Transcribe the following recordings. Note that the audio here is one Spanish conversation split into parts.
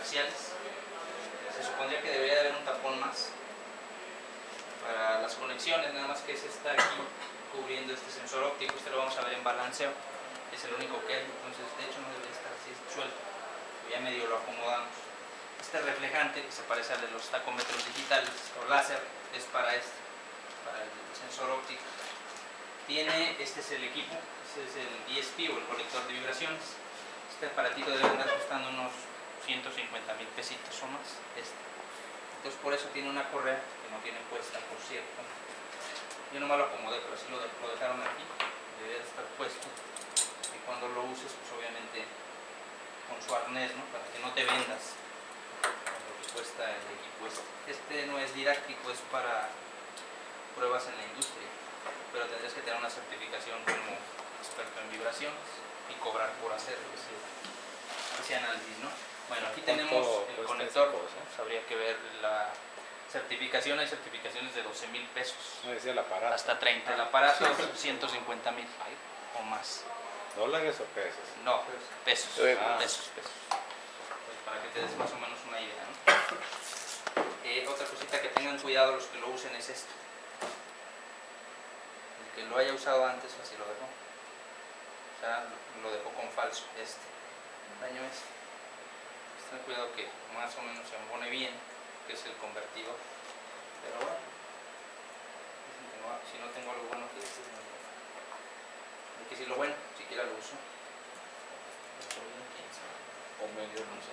axiales. Se supondría que debería de haber un tapón más para las conexiones, nada más que ese está aquí cubriendo este sensor óptico. Este lo vamos a ver en balanceo, es el único que hay, entonces de hecho no debería estar así suelto, ya medio lo acomodamos. Este reflejante, que se parece al de los tacómetros digitales o láser, es para el sensor óptico. Este es el equipo, este es el DSP o el colector de vibraciones. Este aparatito debe andar costando unos 150,000 pesitos o más. Entonces por eso tiene una correa que no tiene puesta, por cierto. Yo nomás lo acomodé, pero así lo dejaron aquí, debería estar puesto. Y cuando lo uses, pues obviamente con su arnés, ¿no? Para que no te vendas con lo que cuesta el equipo este. Este no es didáctico, es para pruebas en la industria, pero tendrías que tener una certificación como experto en vibraciones y cobrar por hacer ese análisis, ¿no? Bueno, aquí tenemos el conector, pues habría que ver la certificación. Hay certificaciones de 12,000 pesos. No decía el aparato. Hasta 30. El aparato 150,000 o más. ¿Dólares o pesos? No, pesos. Pesos. Pues para que te des más o menos una idea, ¿no? Otra cosita que tengan cuidado los que lo usen es esto. El que lo haya usado antes, así lo dejó. O sea, lo dejó con falso. El daño es. Ten cuidado que más o menos se embone bien, que es el convertidor. Pero bueno, si no tengo algo bueno que decir, hay que decir lo bueno, siquiera lo uso. O medio, no sé,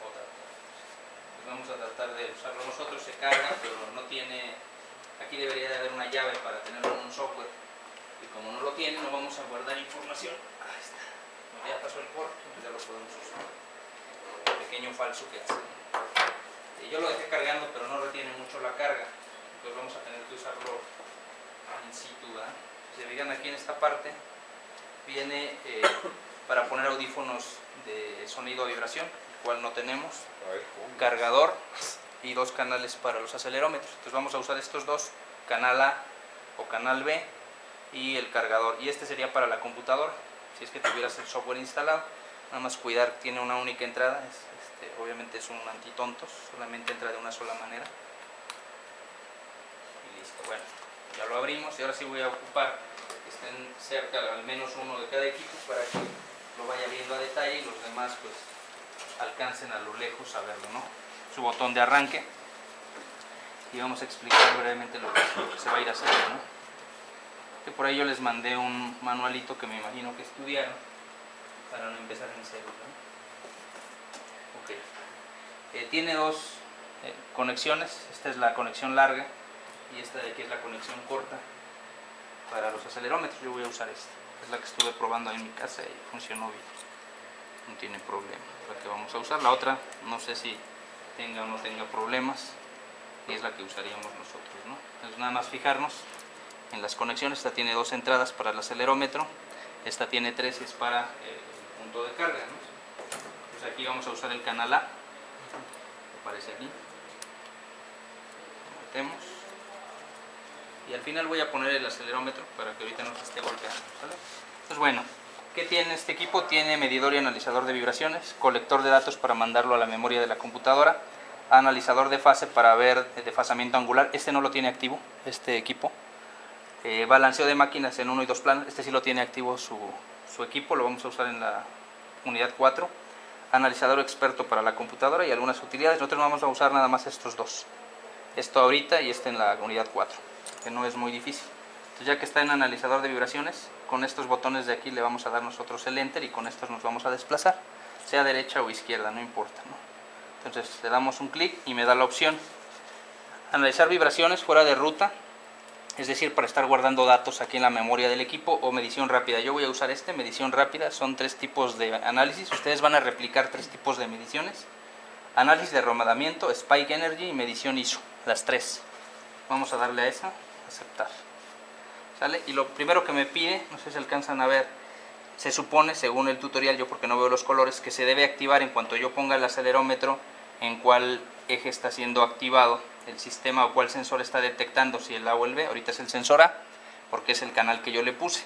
otra. Pues vamos a tratar de usarlo nosotros, se carga, pero no tiene. Aquí debería de haber una llave para tenerlo en un software. Y como no lo tiene, no vamos a guardar información. Ahí está. Ya pasó el port, entonces ya lo podemos usar. Pequeño falso que hace. Yo lo dejé cargando, pero no retiene mucho la carga, entonces vamos a tener que usarlo in situ. Si se fijan aquí en esta parte viene para poner audífonos de sonido a vibración, el cual no tenemos, cargador y 2 canales para los acelerómetros. Entonces vamos a usar estos dos, canal A o canal B y el cargador, y este sería para la computadora si es que tuvieras el software instalado. Nada más cuidar, tiene una única entrada, obviamente es un antitontos, solamente entra de una sola manera. Y listo, bueno, ya lo abrimos y ahora sí voy a ocupar que estén cerca al menos uno de cada equipo para que lo vaya viendo a detalle y los demás pues alcancen a lo lejos a verlo, ¿no? Su botón de arranque, y vamos a explicar brevemente lo que se va a ir haciendo, ¿no? Que por ahí yo les mandé un manualito que me imagino que estudiaron para no empezar en cero, ¿no? Okay. Tiene 2 conexiones. Esta es la conexión larga y esta de aquí es la conexión corta para los acelerómetros. Yo voy a usar esta, es la que estuve probando ahí en mi casa y funcionó bien, no tiene problema. La que vamos a usar, la otra no sé si tenga o no tenga problemas, y es la que usaríamos nosotros, ¿no? Entonces nada más fijarnos en las conexiones. Esta tiene 2 entradas para el acelerómetro, esta tiene 3 y es para el punto de carga, ¿no? Pues aquí vamos a usar el canal A, que aparece aquí, lo metemos y al final voy a poner el acelerómetro para que ahorita no se esté golpeando, ¿sale? Pues bueno, ¿qué tiene este equipo? Tiene medidor y analizador de vibraciones, colector de datos para mandarlo a la memoria de la computadora, analizador de fase para ver el desfasamiento angular. Este no lo tiene activo, este equipo. Balanceo de máquinas en 1 y 2 planos, este sí lo tiene activo su equipo, lo vamos a usar en la unidad 4. Analizador experto para la computadora y algunas utilidades. Nosotros vamos a usar nada más estos dos, esto ahorita y este en la unidad 4, que no es muy difícil. Entonces, ya que está en analizador de vibraciones, con estos botones de aquí le vamos a dar nosotros el enter y con estos nos vamos a desplazar, sea derecha o izquierda, no importa, ¿no? Entonces le damos un clic y me da la opción analizar vibraciones fuera de ruta, es decir, para estar guardando datos aquí en la memoria del equipo, o medición rápida. Yo voy a usar medición rápida. Son 3 tipos de análisis. Ustedes van a replicar 3 tipos de mediciones: análisis de rodamiento, spike energy y medición ISO, las 3. Vamos a darle a esa, aceptar, ¿sale? Y lo primero que me pide, no sé si alcanzan a ver, se supone, según el tutorial, yo porque no veo los colores, que se debe activar en cuanto yo ponga el acelerómetro en cuál eje está siendo activado el sistema o cuál sensor está detectando, si el A o el B. Ahorita es el sensor A porque es el canal que yo le puse,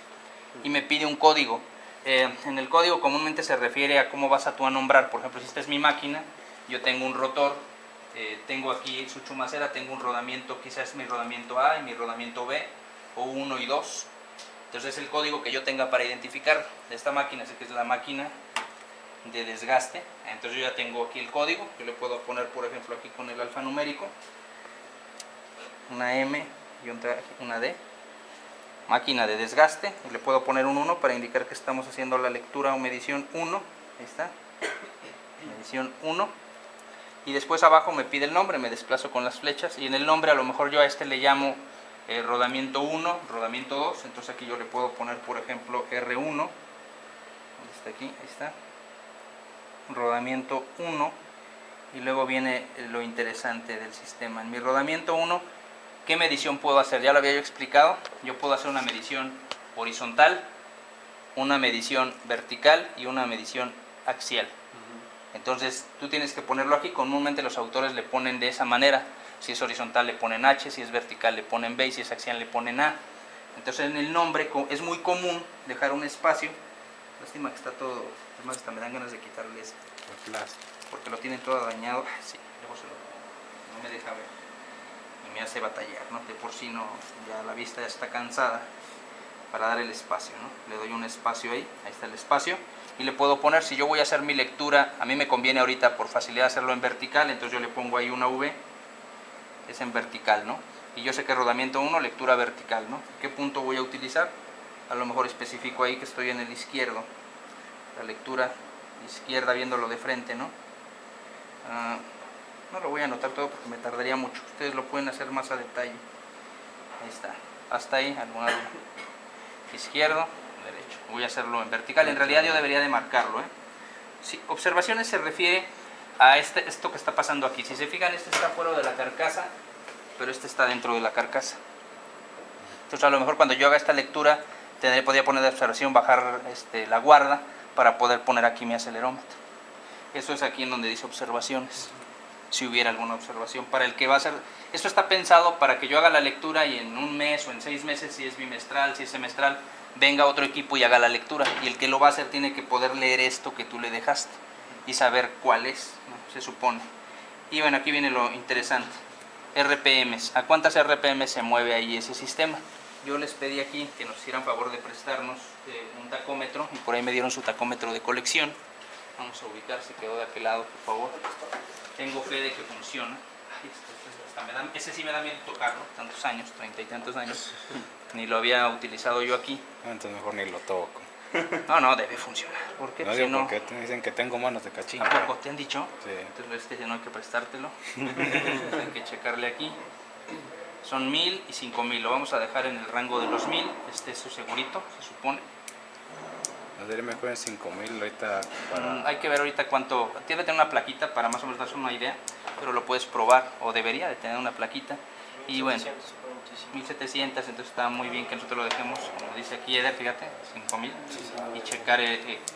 y me pide un código. En el código comúnmente se refiere a cómo vas a tú a nombrar. Por ejemplo, si esta es mi máquina, yo tengo un rotor, tengo aquí su chumacera, tengo un rodamiento, quizás mi rodamiento A y mi rodamiento B, o 1 y 2. Entonces es el código que yo tenga para identificar de esta máquina, sé que es la máquina de desgaste. Entonces yo ya tengo aquí el código, yo le puedo poner por ejemplo aquí con el alfanumérico, una M y una D, máquina de desgaste, y le puedo poner un 1 para indicar que estamos haciendo la lectura o medición 1, ahí está, medición 1, y después abajo me pide el nombre, me desplazo con las flechas, y en el nombre a lo mejor yo a este le llamo rodamiento 1, rodamiento 2, entonces aquí yo le puedo poner por ejemplo R1, ¿dónde está aquí? Ahí está, rodamiento 1, y luego viene lo interesante del sistema. En mi rodamiento 1, ¿qué medición puedo hacer? Ya lo había yo explicado, yo puedo hacer una medición horizontal, una medición vertical y una medición axial. Entonces tú tienes que ponerlo aquí, comúnmente los autores le ponen de esa manera, si es horizontal le ponen H, si es vertical le ponen B y si es axial le ponen A. Entonces en el nombre es muy común dejar un espacio, lástima que está todo, además hasta me dan ganas de quitarle esto, porque lo tienen todo dañado, sí, luego no me deja ver y me hace batallar, ¿no? De por sí no, ya la vista ya está cansada para dar el espacio, ¿no? Le doy un espacio ahí está el espacio, y le puedo poner, si yo voy a hacer mi lectura, a mí me conviene ahorita por facilidad hacerlo en vertical, entonces yo le pongo ahí una V, es en vertical, ¿no? Y yo sé que rodamiento 1, lectura vertical, ¿no? ¿Qué punto voy a utilizar? A lo mejor especifico ahí que estoy en el izquierdo, la lectura izquierda viéndolo de frente, ¿no? No lo voy a anotar todo porque me tardaría mucho, ustedes lo pueden hacer más a detalle. Ahí está, hasta ahí, alguna duda. Izquierdo, derecho. Voy a hacerlo en vertical, en realidad yo debería de marcarlo, ¿eh? Sí, observaciones se refiere a esto que está pasando aquí. Si se fijan, este está fuera de la carcasa, pero este está dentro de la carcasa. Entonces a lo mejor cuando yo haga esta lectura podría poner de observación, bajar la guarda para poder poner aquí mi acelerómetro. Eso es aquí en donde dice observaciones, si hubiera alguna observación. Para el que va a hacer, esto está pensado para que yo haga la lectura y en un mes o en 6 meses, si es bimestral, si es semestral, venga otro equipo y haga la lectura, y el que lo va a hacer tiene que poder leer esto que tú le dejaste y saber cuál es, ¿no? Se supone. Y bueno, aquí viene lo interesante, RPMs. ¿A cuántas RPMs se mueve ahí ese sistema? Yo les pedí aquí que nos hicieran favor de prestarnos un tacómetro, y por ahí me dieron su tacómetro de colección. Vamos a ubicar, se quedó de aquel lado, por favor. Tengo fe de que funciona. Ese sí me da miedo tocarlo, tantos años, 30 y tantos años, ni lo había utilizado yo aquí. Entonces mejor ni lo toco. No, debe funcionar. ¿Por qué? No digo porque dicen que tengo manos de cachín. ¿A poco te han dicho? Sí. Entonces ya no hay que prestártelo. Hay que checarle aquí. Son 1000 y 5000. Lo vamos a dejar en el rango de los 1000. Este es su segurito, se supone. No sería mejor en 5000 ahorita para... Hay que ver ahorita cuánto... Tiene que tener una plaquita para más o menos darse una idea, pero lo puedes probar, o debería de tener una plaquita. Y bueno, 1700, entonces está muy bien que nosotros lo dejemos, como dice aquí Eder, fíjate, 5000, y checar,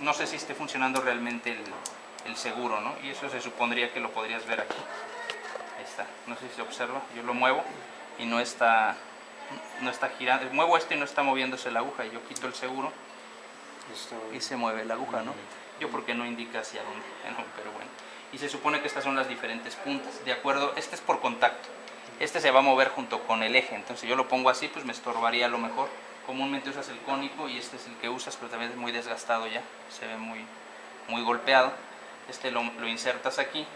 no sé si esté funcionando realmente el seguro, ¿no? Y eso se supondría que lo podrías ver aquí. Ahí está, no sé si se observa, yo lo muevo y no está girando, muevo esto y no está moviéndose la aguja, y yo quito el seguro y se mueve la aguja, ¿no? Yo porque no indica hacia dónde, ¿no? Pero bueno. Y se supone que estas son las diferentes puntas, de acuerdo, este es por contacto, este se va a mover junto con el eje, entonces yo lo pongo así, pues me estorbaría a lo mejor. Comúnmente usas el cónico y este es el que usas, pero también es muy desgastado ya, se ve muy golpeado. Este lo insertas aquí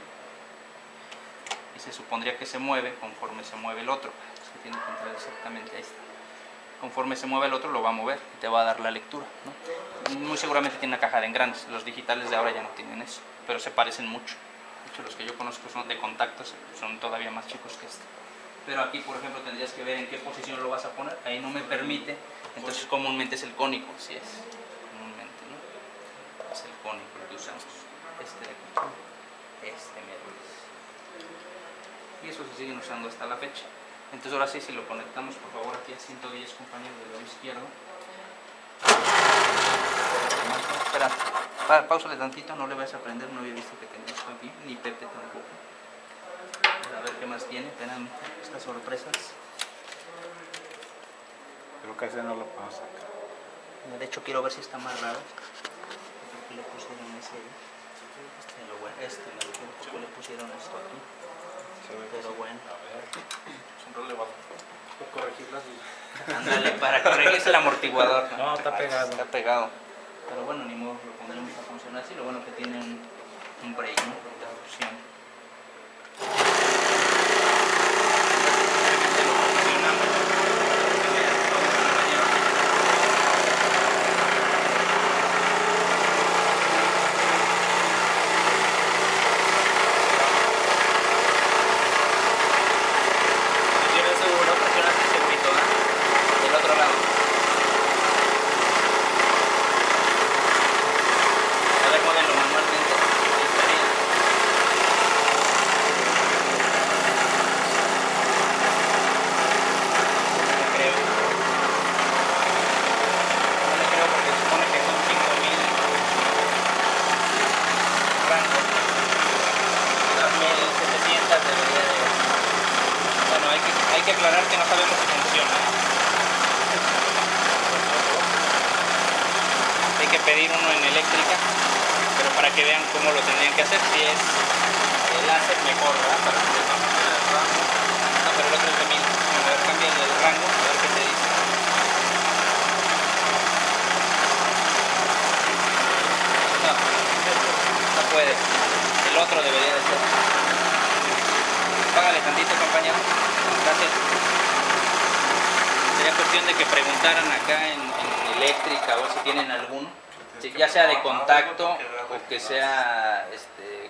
y se supondría que se mueve conforme se mueve el otro, es que tiene que entrar exactamente ahí. Conforme se mueve el otro lo va a mover y te va a dar la lectura, ¿no? Muy seguramente tiene una caja de engranes, los digitales de ahora ya no tienen eso, pero se parecen mucho. De hecho, los que yo conozco son de contactos, son todavía más chicos que este. Pero aquí, por ejemplo, tendrías que ver en qué posición lo vas a poner, ahí no me permite, entonces comúnmente es el cónico, sí es, comúnmente, ¿no? Es el cónico el que usamos, este de aquí, este medio. Y eso se siguen usando hasta la fecha. Entonces ahora sí, si lo conectamos por favor aquí a 110, compañeros, del lado izquierdo. Espera, pausale tantito, no le vayas a prender, no había visto que tenía esto aquí, ni Pepe tampoco. A ver qué más tiene, tengan estas sorpresas. Creo que ese no lo puedo sacar. De hecho quiero ver si está más raro. Porque le puse en ese, este me lo puse pusieron esto aquí. Pero bueno. Es un relevado. Por corregirlas. Ándale, para corregirse el amortiguador. No, está pegado. Está pegado. Pero bueno, ni modo, lo pondremos a funcionar así. Lo bueno que tiene un break, ¿no? De opción. Hay que aclarar que no sabemos si funciona. Hay que pedir uno en eléctrica, pero para que vean cómo lo tendrían que hacer. Si es el láser, mejor, ¿verdad? Para que no, pero el otro es de 1000. A ver, cambia el rango, a ver qué te dice. No puede. El otro debería de ser. Págale tantito, compañero. Gracias. Sería cuestión de que preguntaran acá en eléctrica o si tienen alguno, ya sea de contacto o que sea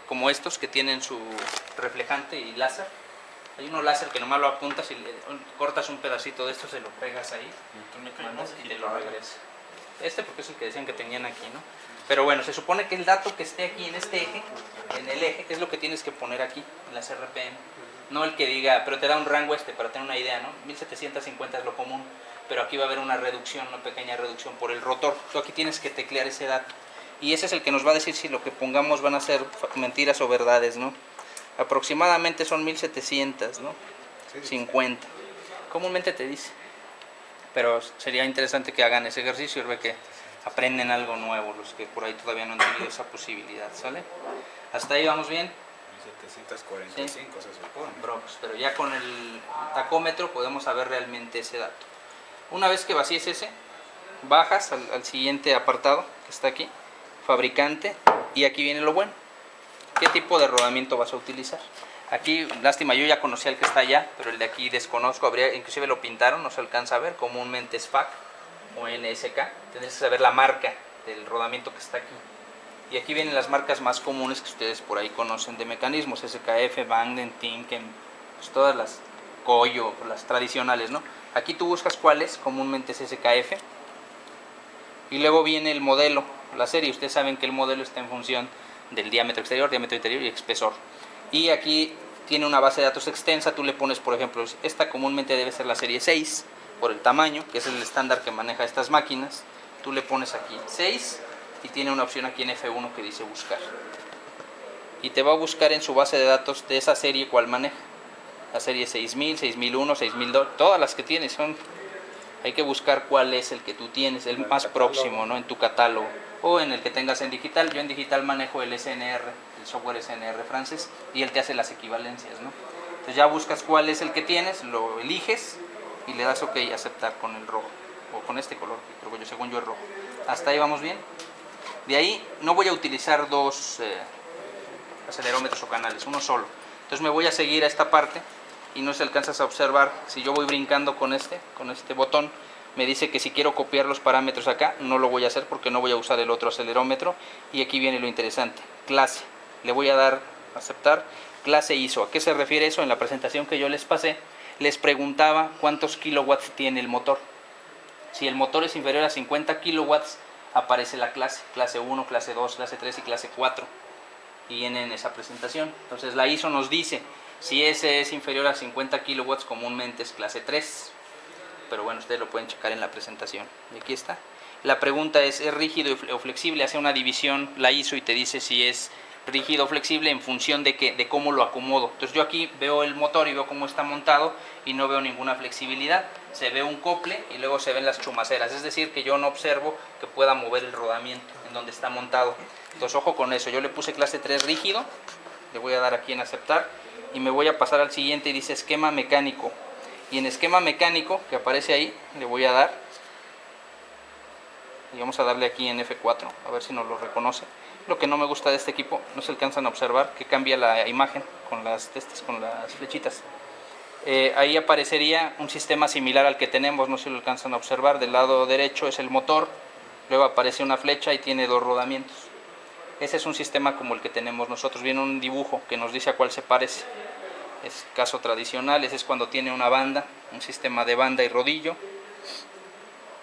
como estos que tienen su reflejante y láser. Hay uno láser que nomás lo apuntas y cortas un pedacito de esto, se lo pegas ahí y te lo regresa. Porque es el que decían que tenían aquí, ¿no? Pero bueno, se supone que el dato que esté aquí en este eje, en el eje, es lo que tienes que poner aquí, en las RPM. No el que diga, pero te da un rango para tener una idea, ¿no? 1750 es lo común, pero aquí va a haber una reducción, una pequeña reducción por el rotor. Tú aquí tienes que teclear ese dato. Y ese es el que nos va a decir si lo que pongamos van a ser mentiras o verdades, ¿no? Aproximadamente son 1700, ¿no? 50. Comúnmente te dice. Pero sería interesante que hagan ese ejercicio y ver que aprenden algo nuevo, los que por ahí todavía no han tenido esa posibilidad, ¿sale? Hasta ahí vamos bien. 1745 se supone. Brox, pero ya con el tacómetro podemos saber realmente ese dato. Una vez que vacíes ese, bajas al siguiente apartado que está aquí, fabricante, y aquí viene lo bueno. ¿Qué tipo de rodamiento vas a utilizar? Aquí, lástima, yo ya conocía el que está allá, pero el de aquí desconozco, inclusive lo pintaron, no se alcanza a ver, comúnmente es FAC o NSK, tendrías que saber la marca del rodamiento que está aquí. Y aquí vienen las marcas más comunes que ustedes por ahí conocen de mecanismos, SKF, Bangden, Tinken, pues todas las Koyo, las tradicionales, ¿no? Aquí tú buscas cuáles, comúnmente es SKF, y luego viene el modelo, la serie. Ustedes saben que el modelo está en función del diámetro exterior, diámetro interior y espesor. Y aquí tiene una base de datos extensa, tú le pones, por ejemplo, esta comúnmente debe ser la serie 6, por el tamaño, que es el estándar que maneja estas máquinas. Tú le pones aquí 6 y tiene una opción aquí en F1 que dice buscar. Y te va a buscar en su base de datos de esa serie cuál maneja. La serie 6000, 6001, 6002, todas las que tienes son... Hay que buscar cuál es el que tú tienes, el más próximo, ¿no? En tu catálogo. O en el que tengas en digital. Yo en digital manejo el SNR, el software SNR francés, y él te hace las equivalencias, ¿no? Entonces ya buscas cuál es el que tienes, lo eliges y le das OK, aceptar con el rojo. O con este color, que creo que según yo es rojo. Hasta ahí vamos bien. De ahí no voy a utilizar dos acelerómetros o canales, uno solo. Entonces me voy a seguir a esta parte y no se alcanzas a observar, si yo voy brincando con este botón, me dice que si quiero copiar los parámetros acá, no lo voy a hacer porque no voy a usar el otro acelerómetro. Y aquí viene lo interesante, clase, le voy a dar aceptar, clase ISO. ¿A qué se refiere eso? En la presentación que yo les pasé, les preguntaba cuántos kilowatts tiene el motor. Si el motor es inferior a 50 kilowatts, aparece la clase 1, clase 2, clase 3 y clase 4. Y viene en esa presentación. Entonces la ISO nos dice, si ese es inferior a 50 kilowatts, comúnmente es clase 3. Pero bueno, ustedes lo pueden checar en la presentación. Y aquí está. La pregunta ¿es rígido o flexible? Hace una división la ISO y te dice si es rígido o flexible en función de cómo lo acomodo. Entonces yo aquí veo el motor y veo cómo está montado y no veo ninguna flexibilidad. Se ve un cople y luego se ven las chumaceras. Es decir, que yo no observo que pueda mover el rodamiento en donde está montado. Entonces ojo con eso. Yo le puse clase 3 rígido Le voy a dar aquí en aceptar y me voy a pasar al siguiente y dice esquema mecánico. Y en esquema mecánico que aparece ahí le voy a dar y vamos a darle aquí en F4 a ver si nos lo reconoce. Lo que no me gusta de este equipo, no se alcanzan a observar que cambia la imagen con las flechitas. Ahí aparecería un sistema similar al que tenemos, no sé si lo alcanzan a observar. Del lado derecho es el motor, luego aparece una flecha y tiene 2 rodamientos. Ese es un sistema como el que tenemos nosotros. Viene un dibujo que nos dice a cuál se parece. Es caso tradicional, ese es cuando tiene una banda, un sistema de banda y rodillo.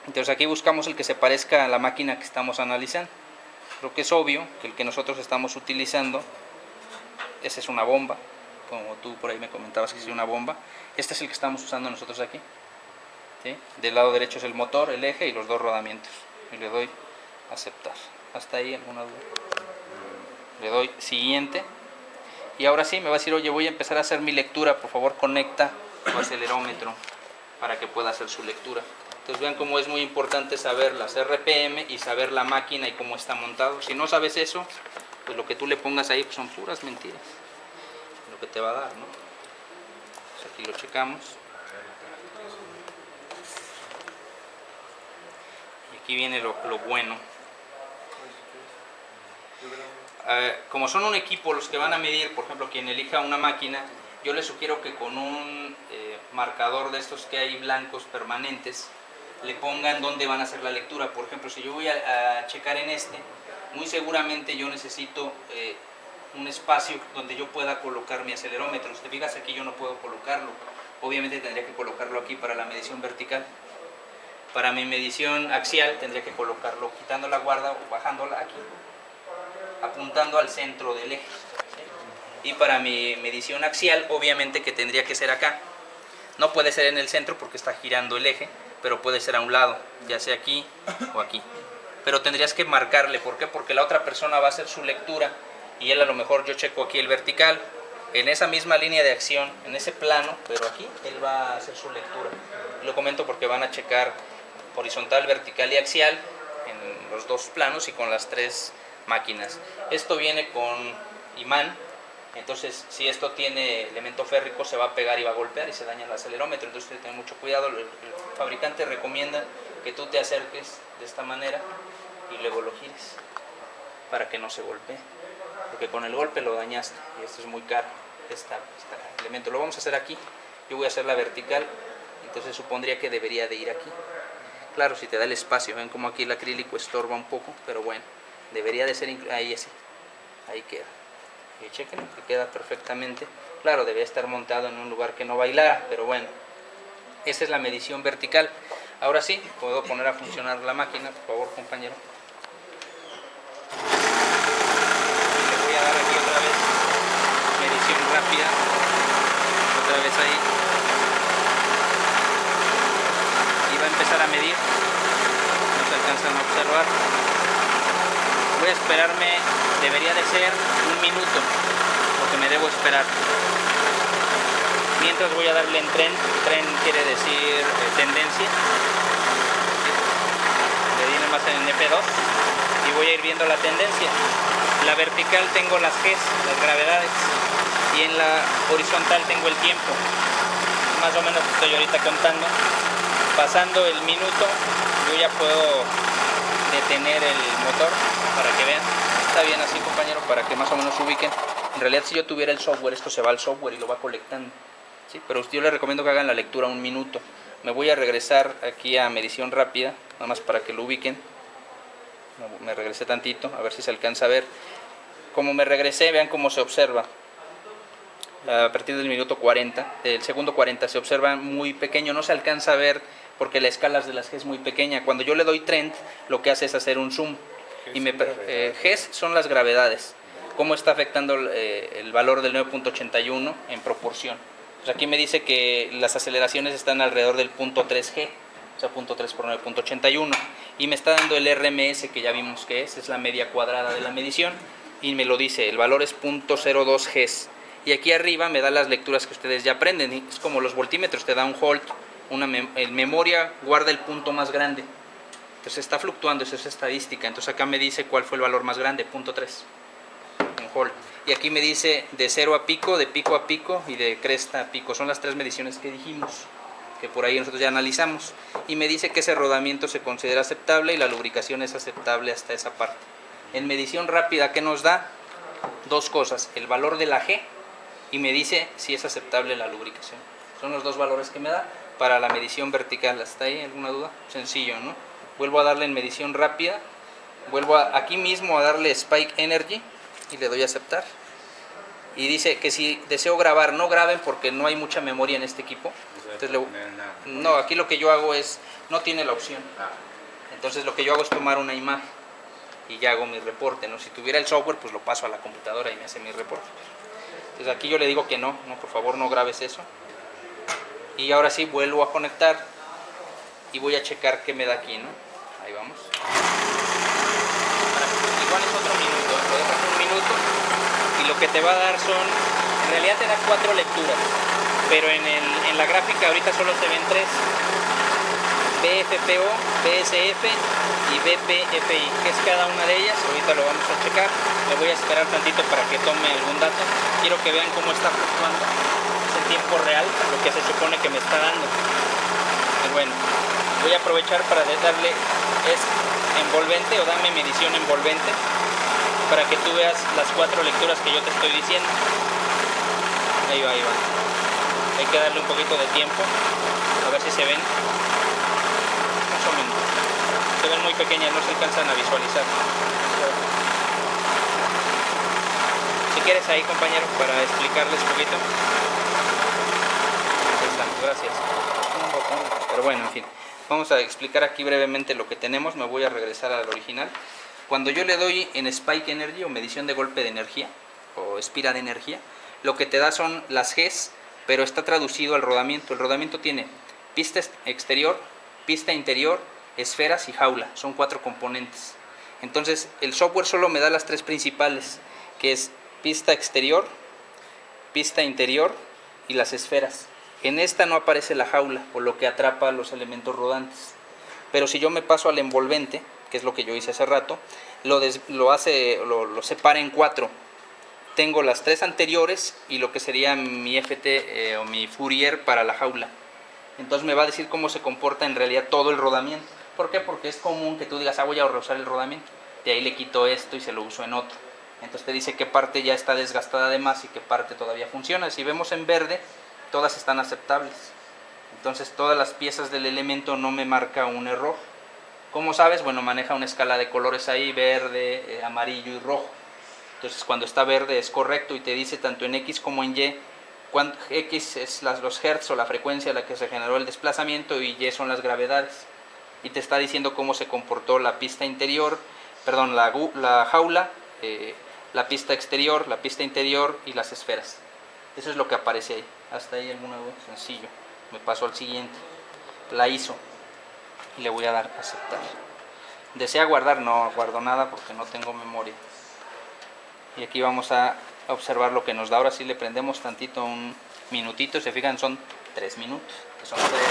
Entonces aquí buscamos el que se parezca a la máquina que estamos analizando. Creo que es obvio que el que nosotros estamos utilizando, esa es una bomba, como tú por ahí me comentabas que es una bomba. Este es el que estamos usando nosotros aquí, ¿sí? Del lado derecho es el motor, el eje y los 2 rodamientos. Y le doy aceptar. ¿Hasta ahí alguna duda? Le doy siguiente. Y ahora sí me va a decir, oye, voy a empezar a hacer mi lectura, por favor conecta tu acelerómetro para que pueda hacer su lectura. Entonces vean cómo es muy importante saber las RPM y saber la máquina y cómo está montado. Si no sabes eso, pues lo que tú le pongas ahí pues son puras mentiras, lo que te va a dar, ¿no? Pues aquí lo checamos. Y aquí viene lo bueno. Como son un equipo los que van a medir, por ejemplo, quien elija una máquina, yo les sugiero que con un marcador de estos que hay blancos permanentes, le pongan dónde van a hacer la lectura. Por ejemplo, si yo voy a checar en este, muy seguramente yo necesito un espacio donde yo pueda colocar mi acelerómetro. Si te fijas, aquí yo no puedo colocarlo. Obviamente tendría que colocarlo aquí para la medición vertical. Para mi medición axial tendría que colocarlo quitando la guarda o bajándola aquí, apuntando al centro del eje. Y para mi medición axial, obviamente que tendría que ser acá. No puede ser en el centro porque está girando el eje, pero puede ser a un lado, ya sea aquí o aquí. Pero tendrías que marcarle, ¿por qué? Porque la otra persona va a hacer su lectura y él a lo mejor, yo checo aquí el vertical, en esa misma línea de acción, en ese plano, pero aquí él va a hacer su lectura. Lo comento porque van a checar horizontal, vertical y axial en los 2 planos y con las 3 máquinas. Esto viene con imán. Entonces, si esto tiene elemento férrico, se va a pegar y va a golpear y se daña el acelerómetro. Entonces, hay que tener mucho cuidado. El fabricante recomienda que tú te acerques de esta manera y luego lo gires para que no se golpee, porque con el golpe lo dañaste y esto es muy caro. Este elemento lo vamos a hacer aquí. Yo voy a hacer la vertical, entonces supondría que debería de ir aquí. Claro, si te da el espacio. Ven como aquí el acrílico estorba un poco, pero bueno, debería de ser ahí así. Ahí queda. Y chequen que queda perfectamente. Claro, debe estar montado en un lugar que no bailara, pero bueno, esa es la medición vertical. Ahora sí, puedo poner a funcionar la máquina, por favor, compañero. Le voy a dar aquí otra vez medición rápida, otra vez ahí, y va a empezar a medir. No se alcanzan a observar. Voy a esperarme, debería de ser 1 minuto, porque me debo esperar. Mientras voy a darle en tren quiere decir tendencia. Le di más en F2 y voy a ir viendo la tendencia. La vertical tengo las Gs, las gravedades, y en la horizontal tengo el tiempo. Más o menos estoy ahorita contando. Pasando el minuto, yo ya puedo detener el motor para que vean. Está bien así, compañero, para que más o menos se ubiquen. En realidad, si yo tuviera el software, esto se va al software y lo va colectando, ¿sí? Pero yo les recomiendo que hagan la lectura 1 minuto. Me voy a regresar aquí a medición rápida, nada más para que lo ubiquen. Me regresé tantito, a ver si se alcanza a ver. Como me regresé, vean cómo se observa. A partir del minuto 40, del segundo 40, se observa muy pequeño, no se alcanza a ver porque la escala de las Gs es muy pequeña. Cuando yo le doy trend, lo que hace es hacer un zoom. Y Gs son las gravedades. Cómo está afectando el valor del 9.81 en proporción. Pues aquí me dice que las aceleraciones están alrededor del 0.3G, o sea, 0.3 por 9.81. Y me está dando el RMS, que ya vimos que es la media cuadrada de la medición. Y me lo dice, el valor es 0.02 Gs. Y aquí arriba me da las lecturas que ustedes ya aprenden. Es como los voltímetros, te da un hold. En memoria guarda el punto más grande. Entonces está fluctuando, eso es estadística. Entonces acá me dice cuál fue el valor más grande, 0.3. hold. Y aquí me dice de 0 a pico, de pico a pico y de cresta a pico. Son las 3 mediciones que dijimos, que por ahí nosotros ya analizamos. Y me dice que ese rodamiento se considera aceptable y la lubricación es aceptable hasta esa parte. En medición rápida, ¿qué nos da? Dos cosas, el valor de la G y me dice si es aceptable la lubricación. Son los dos valores que me da para la medición vertical. ¿Hasta ahí alguna duda? Sencillo, ¿no? Vuelvo a darle en medición rápida, vuelvo aquí mismo a darle Spike Energy y le doy a aceptar. Y dice que si deseo grabar, no graben porque no hay mucha memoria en este equipo. Entonces, no, aquí lo que yo hago es, no tiene la opción. Entonces lo que yo hago es tomar una imagen y ya hago mi reporte, ¿no? Si tuviera el software, pues lo paso a la computadora y me hace mi reporte. Entonces aquí yo le digo que no, por favor no grabes eso. Y ahora sí vuelvo a conectar y voy a checar qué me da aquí, ¿no? Ahí vamos. Igual es otro minuto, lo dejas un minuto y lo que te va a dar son, en realidad te da 4 lecturas, pero en la gráfica ahorita solo se ven 3. BFPO, BSF y BPFI, que es cada una de ellas. Ahorita lo vamos a checar. Me voy a esperar tantito para que tome algún dato. Quiero que vean cómo está fluctuando. Es en tiempo real lo que se supone que me está dando. Y bueno, voy a aprovechar para darle envolvente o dame medición envolvente para que tú veas las 4 lecturas que yo te estoy diciendo. Ahí va, ahí va. Hay que darle un poquito de tiempo a ver si se ven. Se ven muy pequeñas, no se alcanzan a visualizar. Si quieres ahí, compañero, para explicarles un poquito. Ahí estamos, gracias. Pero bueno, en fin, vamos a explicar aquí brevemente lo que tenemos. Me voy a regresar al original. Cuando yo le doy en Spike Energy o medición de golpe de energía o espira de energía, lo que te da son las Gs, pero está traducido al rodamiento. El rodamiento tiene pista exterior, pista interior, esferas y jaula. Son 4 componentes. Entonces el software solo me da las 3 principales, que es pista exterior, pista interior y las esferas. En esta no aparece la jaula o lo que atrapa los elementos rodantes. Pero si yo me paso al envolvente, que es lo que yo hice hace rato, lo separa en 4. Tengo las 3 anteriores y lo que sería mi FT o mi Fourier para la jaula. Entonces me va a decir cómo se comporta en realidad todo el rodamiento. ¿Por qué? Porque es común que tú digas, voy a reusar el rodamiento. De ahí le quito esto y se lo uso en otro. Entonces te dice qué parte ya está desgastada de más y qué parte todavía funciona. Si vemos en verde, todas están aceptables. Entonces todas las piezas del elemento no me marca un error. ¿Cómo sabes? Bueno, maneja una escala de colores ahí, verde, amarillo y rojo. Entonces cuando está verde es correcto y te dice tanto en X como en Y. X es los hertz o la frecuencia a la que se generó el desplazamiento y Y son las gravedades. Y te está diciendo cómo se comportó la pista interior, perdón, la jaula, la pista exterior, la pista interior y las esferas. Eso es lo que aparece ahí. Hasta ahí alguna duda. Sencillo. Me paso al siguiente. La ISO. Y le voy a dar a aceptar. ¿Desea guardar? No guardo nada porque no tengo memoria. Y aquí vamos a observar lo que nos da. Ahora sí le prendemos tantito un minutito. Se fijan, son 3 minutos. Que son 3 prácticos.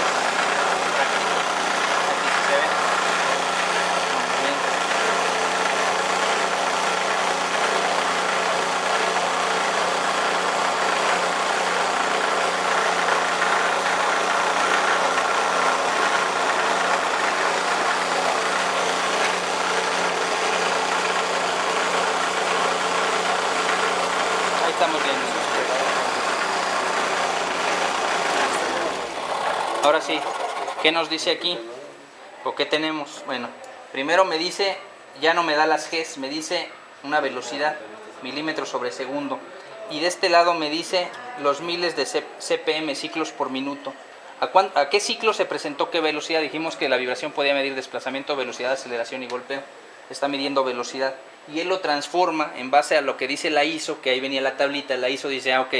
Aquí sí se ve. Estamos bien. Ahora sí, ¿qué nos dice aquí? ¿O qué tenemos? Bueno, primero me dice, ya no me da las Gs, me dice una velocidad, milímetros sobre segundo. Y de este lado me dice los miles de CPM, ciclos por minuto. ¿A qué ciclo se presentó qué velocidad? Dijimos que la vibración podía medir desplazamiento, velocidad, aceleración y golpeo. Está midiendo velocidad. Y él lo transforma en base a lo que dice la ISO, que ahí venía la tablita. La ISO dice, ok,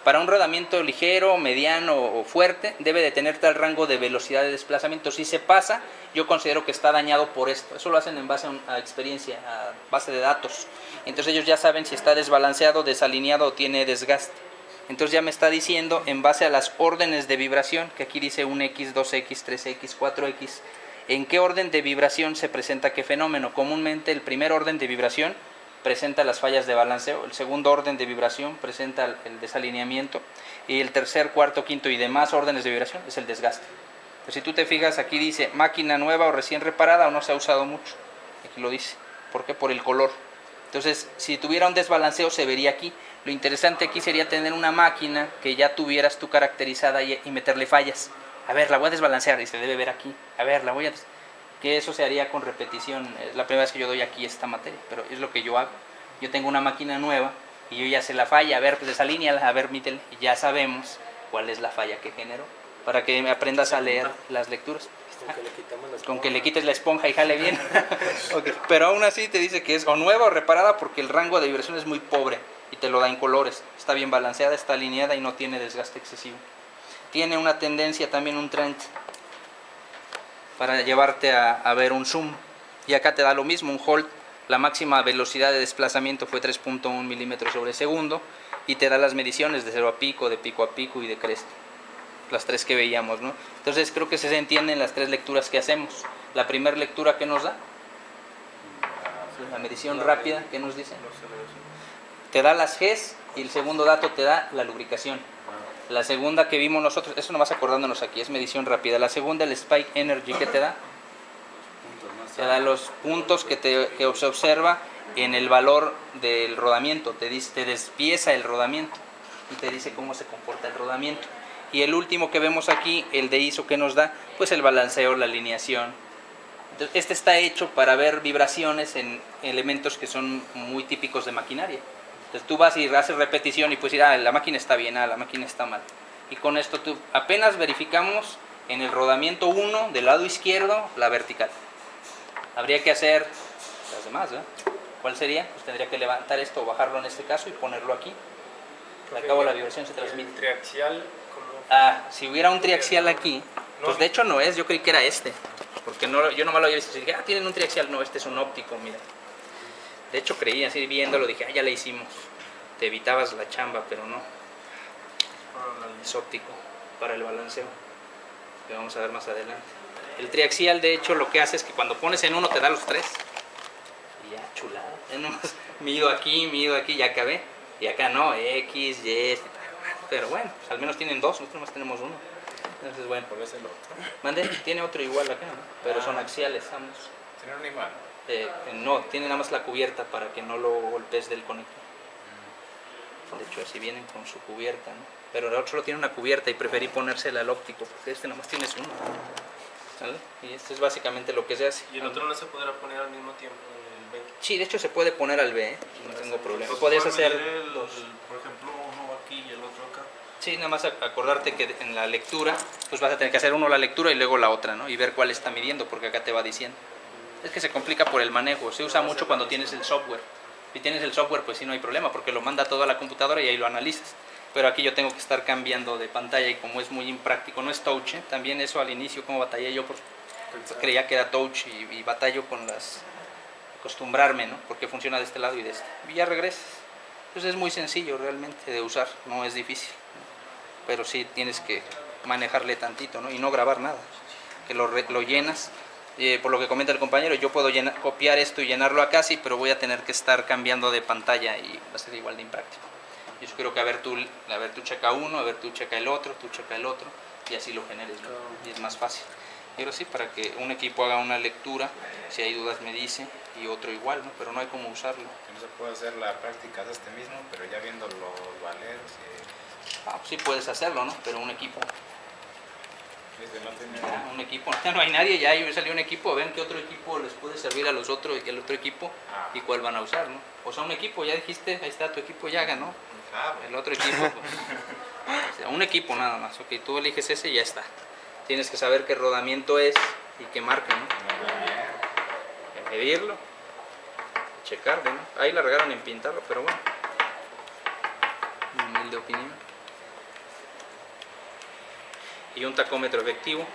para un rodamiento ligero, mediano o fuerte, debe de tener tal rango de velocidad de desplazamiento. Si se pasa, yo considero que está dañado por esto. Eso lo hacen en base a experiencia, a base de datos. Entonces ellos ya saben si está desbalanceado, desalineado o tiene desgaste. Entonces ya me está diciendo en base a las órdenes de vibración, que aquí dice 1X, 2X, 3X, 4X, en qué orden de vibración se presenta qué fenómeno. Comúnmente el primer orden de vibración presenta las fallas de balanceo, el segundo orden de vibración presenta el desalineamiento y el tercer, cuarto, quinto y demás órdenes de vibración es el desgaste. Pues si tú te fijas, aquí dice máquina nueva o recién reparada o no se ha usado mucho. Aquí lo dice. ¿Por qué? Por el color. Entonces, si tuviera un desbalanceo se vería aquí. Lo interesante aquí sería tener una máquina que ya tuvieras tú caracterizada y meterle fallas. A ver, la voy a desbalancear y se debe ver aquí. A ver, la voy a... Que eso se haría con repetición. Es la primera vez que yo doy aquí esta materia, pero es lo que yo hago. Yo tengo una máquina nueva y yo ya sé la falla. A ver, pues desalíneala, a ver, mítele. Y ya sabemos cuál es la falla que generó. Para que me aprendas a leer las lecturas. Con que le quitamos la esponja. Con que le quites la esponja y jale bien. Okay. Pero aún así te dice que es o nueva o reparada porque el rango de vibración es muy pobre y te lo da en colores. Está bien balanceada, está alineada y no tiene desgaste excesivo. Tiene una tendencia, también un trend, para llevarte a ver un zoom. Y acá te da lo mismo, un Holt. La máxima velocidad de desplazamiento fue 3.1 milímetros sobre segundo y te da las mediciones de 0 a pico, de pico a pico y de cresta. Las tres que veíamos, ¿no? Entonces creo que se entienden las tres lecturas que hacemos. La primera lectura que nos da, la medición rápida, ¿qué nos dice? Te da las Gs y el segundo dato te da la lubricación. La segunda que vimos nosotros, eso nomás acordándonos aquí, es medición rápida. La segunda, el Spike Energy, ¿qué te da? Te da los puntos que se observa en el valor del rodamiento. Te despieza el rodamiento y te dice cómo se comporta el rodamiento. Y el último que vemos aquí, el de ISO, que nos da, pues el balanceo, la alineación. Entonces, este está hecho para ver vibraciones en elementos que son muy típicos de maquinaria. Entonces tú vas y haces repetición y puedes decir, la máquina está bien, la máquina está mal. Y con esto tú apenas verificamos en el rodamiento 1 del lado izquierdo la vertical. Habría que hacer las demás, ¿eh? ¿Cuál sería? Pues tendría que levantar esto o bajarlo en este caso y ponerlo aquí. Al cabo la vibración se transmite. ¿El triaxial? Si hubiera un triaxial aquí, pues de hecho no es, yo creí que era este, porque no, yo nomás lo había visto y dije, tienen un triaxial, no, este es un óptico, mira. De hecho creí, así viéndolo, dije, ya le hicimos, te evitabas la chamba, pero no, es óptico, para el balanceo, que vamos a ver más adelante. El triaxial de hecho lo que hace es que cuando pones en uno te da los tres, y ya, chulada, nomás mido aquí, ya acabé, y acá no, X, Y, pero bueno, pues al menos tienen dos, nosotros más tenemos uno. Entonces, bueno. ¿Cuál es el otro? ¿Mande? Tiene otro igual acá, ¿no? Pero son axiales ambos. ¿Tiene un imán? No, tiene nada más la cubierta para que no lo golpes del conector. De hecho, así vienen con su cubierta, ¿no? Pero el otro solo tiene una cubierta y preferí ponérsela al óptico, porque este nada más tienes uno. ¿Sale? Y esto es básicamente lo que se hace. ¿Y el otro no se podrá poner al mismo tiempo en el 20? Sí, de hecho se puede poner al B, no tengo problema. Pues Podrías puedes hacer medir dos. por ejemplo, uno aquí y el otro acá. Sí, nada más acordarte que en la lectura, pues vas a tener que hacer uno la lectura y luego la otra, ¿no? Y ver cuál está midiendo, porque acá te va diciendo. Es que se complica por el manejo, se usa mucho cuando tienes el software. Si tienes el software, pues sí no hay problema, porque lo manda todo a la computadora y ahí lo analizas. Pero aquí yo tengo que estar cambiando de pantalla y como es muy impráctico, no es touch, ¿eh? También eso al inicio, como batallé yo, creía que era touch y batallo con acostumbrarme, ¿no? Porque funciona de este lado y de este. Y ya regresas. Entonces es muy sencillo realmente de usar, no es difícil. Pero sí tienes que manejarle tantito, ¿no? Y no grabar nada, que lo llenas. Por lo que comenta el compañero, yo puedo copiar esto y llenarlo acá, sí, pero voy a tener que estar cambiando de pantalla y va a ser igual de impráctico. Yo creo que a ver tú checa uno, a ver tú checa el otro, y así lo generes, ¿no? Y es más fácil. Y ahora sí, para que un equipo haga una lectura, si hay dudas me dice, y otro igual, ¿no? Pero no hay cómo usarlo. Que no se puede hacer la práctica de este mismo, pero ya viendo los valeros. Pues sí puedes hacerlo, ¿no? Pero un equipo. No tiene... Un equipo, ya no hay nadie, ya salió un equipo, ven qué otro equipo les puede servir a los otros y al otro equipo y cuál van a usar, ¿no? O sea, un equipo, ya dijiste, ahí está tu equipo, ya ganó. El otro equipo, pues, o sea, un equipo nada más, ok, tú eliges ese y ya está. Tienes que saber qué rodamiento es y qué marca, ¿no? Medirlo, checarlo, ¿no? Ahí la regaron en pintarlo, pero bueno. Mi humilde opinión. Y un tacómetro efectivo,